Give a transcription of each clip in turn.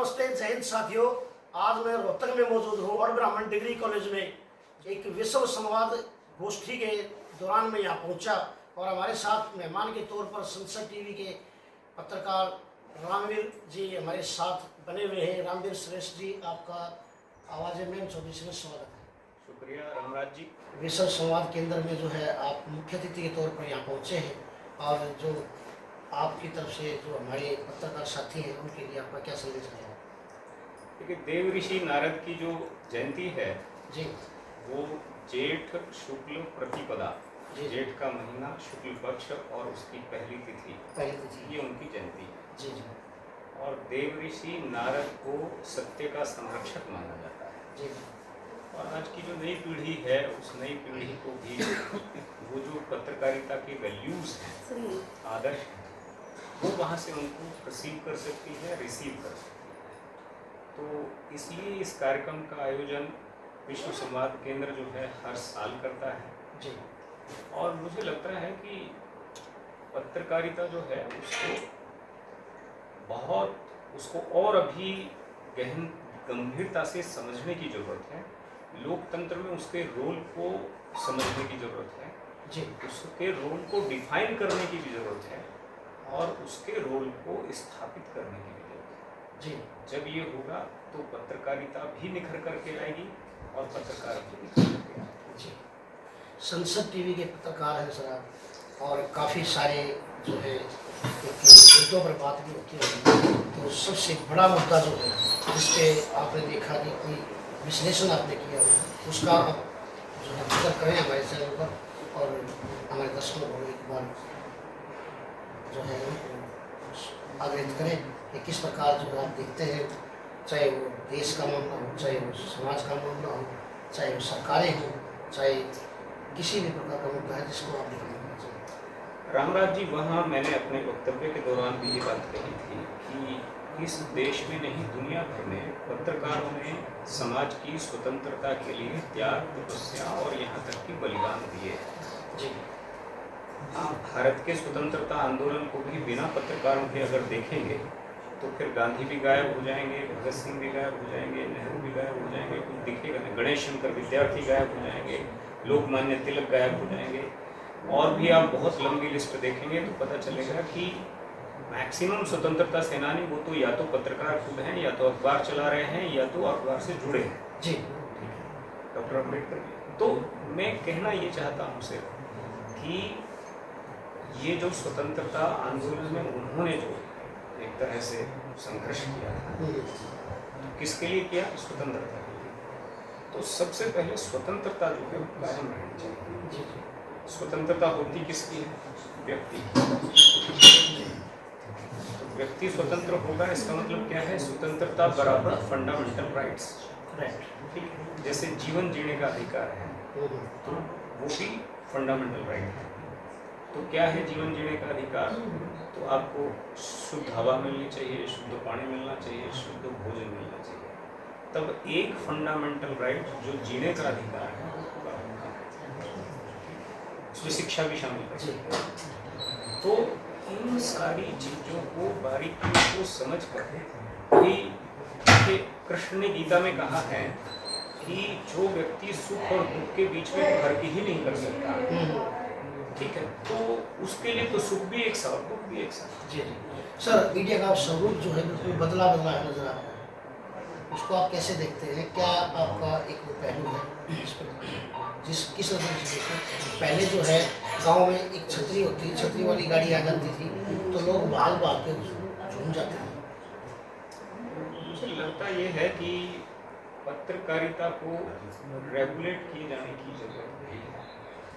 नमस्ते, जय हिंद साथियों। आज मैं रोहतक में मौजूद हूँ और ब्राह्मण डिग्री कॉलेज में एक विश्व संवाद गोष्ठी के दौरान मैं यहाँ पहुँचा और हमारे साथ मेहमान के तौर पर संसद टीवी के पत्रकार रामवीर जी हमारे साथ बने हुए हैं। रामवीर श्रेष्ठ जी, आपका आवाज़ में 24 में स्वागत है। शुक्रिया रामराज जी। विश्व संवाद केंद्र में जो है आप मुख्य अतिथि के तौर पर यहाँ पहुँचे हैं और जो आपकी तरफ से जो हमारे पत्रकार साथी हैं उनके लिए आपका क्या संदेश है? देखिए, देव ऋषि नारद की जो जयंती है जी, वो जेठ शुक्ल प्रतिपदा, जेठ का महीना शुक्ल पक्ष और उसकी पहली तिथि ये उनकी जयंती है। जी जी। और देव ऋषि नारद को सत्य का संरक्षक माना जाता है। जी। और आज की जो नई पीढ़ी है उस नई पीढ़ी को भी वो जो पत्रकारिता के वैल्यूज हैं, आदर्श हैं, वो वहाँ से उनको रिसीव कर सकती है, रिसीव कर सकती है। तो इसलिए इस कार्यक्रम का आयोजन विश्व संवाद केंद्र जो है हर साल करता है। जी। और मुझे लगता है कि पत्रकारिता जो है उसको और अभी गहन गंभीरता से समझने की ज़रूरत है। लोकतंत्र में उसके रोल को समझने की ज़रूरत है। जी। उसके रोल को डिफाइन करने की भी ज़रूरत है और उसके रोल को स्थापित करने की भी ज़रूरत है। जी। जब ये होगा तो पत्रकारिता भी निखर करके आएगी और पत्रकार भी निखर करके आएगी। जी। संसद टीवी के पत्रकार हैं सर आप, और काफ़ी सारे जो है मुद्दों पर बात भी होती है। तो सबसे बड़ा मुद्दा जो है जिस पे आपने देखा कि कोई विश्लेषण आपने किया हो उसका आप जो है जिक्र करें हमारे चैनल पर और हमारे दर्शकों को एक बार जो है उनको आग्रहित करें कि किस प्रकार जो है आप देखते हैं, चाहे वो देश का मामला हो, चाहे वो समाज का मामला हो, चाहे वो सरकारें हों, चाहे किसी भी प्रकार का मुद्दा है जिसको आप दिखाना चाहिए। रामराज जी, वहाँ मैंने अपने वक्तव्य के दौरान भी ये बात कही थी कि इस देश में नहीं दुनिया भर में पत्रकारों ने समाज की स्वतंत्रता के लिए त्याग, तपस्या और यहाँ तक कि बलिदान दिए। जी। आप भारत के स्वतंत्रता आंदोलन को भी बिना पत्रकारों के अगर देखेंगे तो फिर गांधी भी गायब हो जाएंगे, भगत सिंह भी गायब हो जाएंगे, नेहरू भी गायब हो जाएंगे, कुछ दिखेगा नहीं। गणेश शंकर विद्यार्थी गायब हो जाएंगे, लोकमान्य तिलक गायब हो जाएंगे, और भी आप बहुत लंबी लिस्ट देखेंगे तो पता चलेगा कि मैक्सिमम स्वतंत्रता सेनानी वो तो या तो पत्रकार खुद हैं, या तो अखबार चला रहे हैं, या तो अखबार से जुड़े हैं। जी। डॉक्टर अम्बेडकर। तो मैं कहना ये चाहता हूँ सिर्फ कि ये जो स्वतंत्रता आंदोलन में उन्होंने जो एक तरह से संघर्ष किया था, तो किसके लिए किया? स्वतंत्रता के लिए। तो सबसे पहले स्वतंत्रता जो है कायम रहनी चाहिए। स्वतंत्रता होती किसकी है? व्यक्ति की। तो व्यक्ति स्वतंत्र होगा, इसका मतलब क्या है? स्वतंत्रता बराबर फंडामेंटल राइट्स। ठीक है, जैसे जीवन जीने का अधिकार है तो वो भी फंडामेंटल राइट है। तो क्या है जीवन जीने का अधिकार? तो आपको शुद्ध हवा मिलनी चाहिए, शुद्ध पानी मिलना चाहिए, शुद्ध भोजन मिलना चाहिए। तब एक फंडामेंटल राइट जो जीने का अधिकार है उसमें शिक्षा भी शामिल है। तो इन सारी चीज़ों को बारीकियों को समझ कर ही कृष्ण ने गीता में कहा है कि जो व्यक्ति सुख और दुख के बीच में फर्क ही नहीं कर सकता, ठीक है, तो उसके लिए तो सुख भी एक साथ, दुख भी एक साथ। जी जी। सर, मीडिया का स्वरूप जो है बिल्कुल बदला नजर आ रहा है, उसको आप कैसे देखते हैं? क्या आपका एक पहलू है इस पर किस नजर से देखते? पहले जो है गांव में एक छतरी होती, छतरी वाली गाड़ी आ जाती थी तो लोग भाग भाग के झूम जाते थे। मुझे लगता ये है कि पत्रकारिता को रेगुलेट किए जाने की जरूरत है।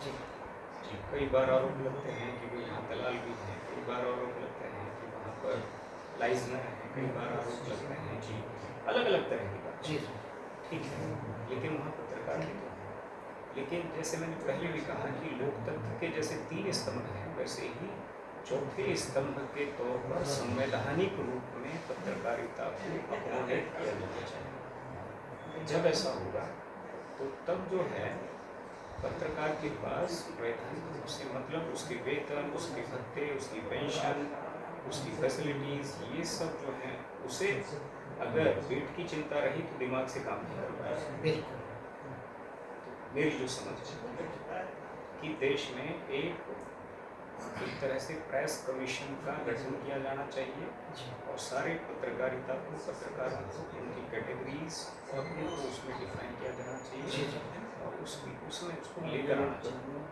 जी, कई बार आरोप लगते हैं कि वो यहाँ दलाल भी हैं, कई बार आरोप लगते हैं कि वहाँ पर लाइजनर है, कई बार आरोप लगते हैं जी अलग अलग तरह की बात। जी, ठीक है, लेकिन वहाँ पत्रकार भी तो है। लेकिन जैसे मैंने पहले भी कहा कि लोकतंत्र के जैसे 3 स्तंभ हैं, वैसे ही चौथे स्तंभ के तौर पर संवैधानिक रूप में पत्रकारिता को अवरोधित किया जाना चाहिए। जब ऐसा होगा तो तब जो है पत्रकार के पास वैधानिक रूप से मतलब उसके वेतन, उसके भत्ते, उसकी पेंशन, उसकी फैसिलिटीज़, ये सब जो है उसे अगर पेट की चिंता रही तो दिमाग से काम नहीं कर पाएगा। बिल्कुल। मेरी जो समझ है कि देश में एक तरह से प्रेस कमीशन का गठन किया जाना चाहिए और सारे पत्रकारिता को, पत्रकारों को उनकी कैटेगरीज और उनको उसमें डिफाइन किया जाना चाहिए और उसमें उसको लेकर आना चाहिए।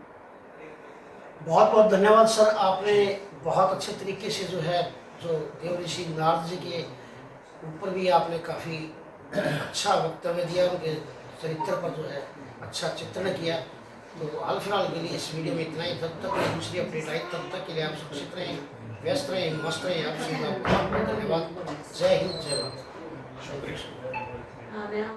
बहुत बहुत धन्यवाद सर, आपने बहुत अच्छे तरीके से जो है जो देवऋषि नारद जी के ऊपर भी आपने काफ़ी अच्छा वक्तव्य दिया, उनके चरित्र पर जो है अच्छा चित्रण किया। तो हाल फिलहाल के लिए इस वीडियो में इतना ही। तब तक कोई दूसरी अपडेट आई, तब तक के लिए आप सुरक्षित रहें, व्यस्त रहें, मस्त रहें। आप सभी का बहुत बहुत धन्यवाद। जय हिंद, जय भारत। शुक्रिया।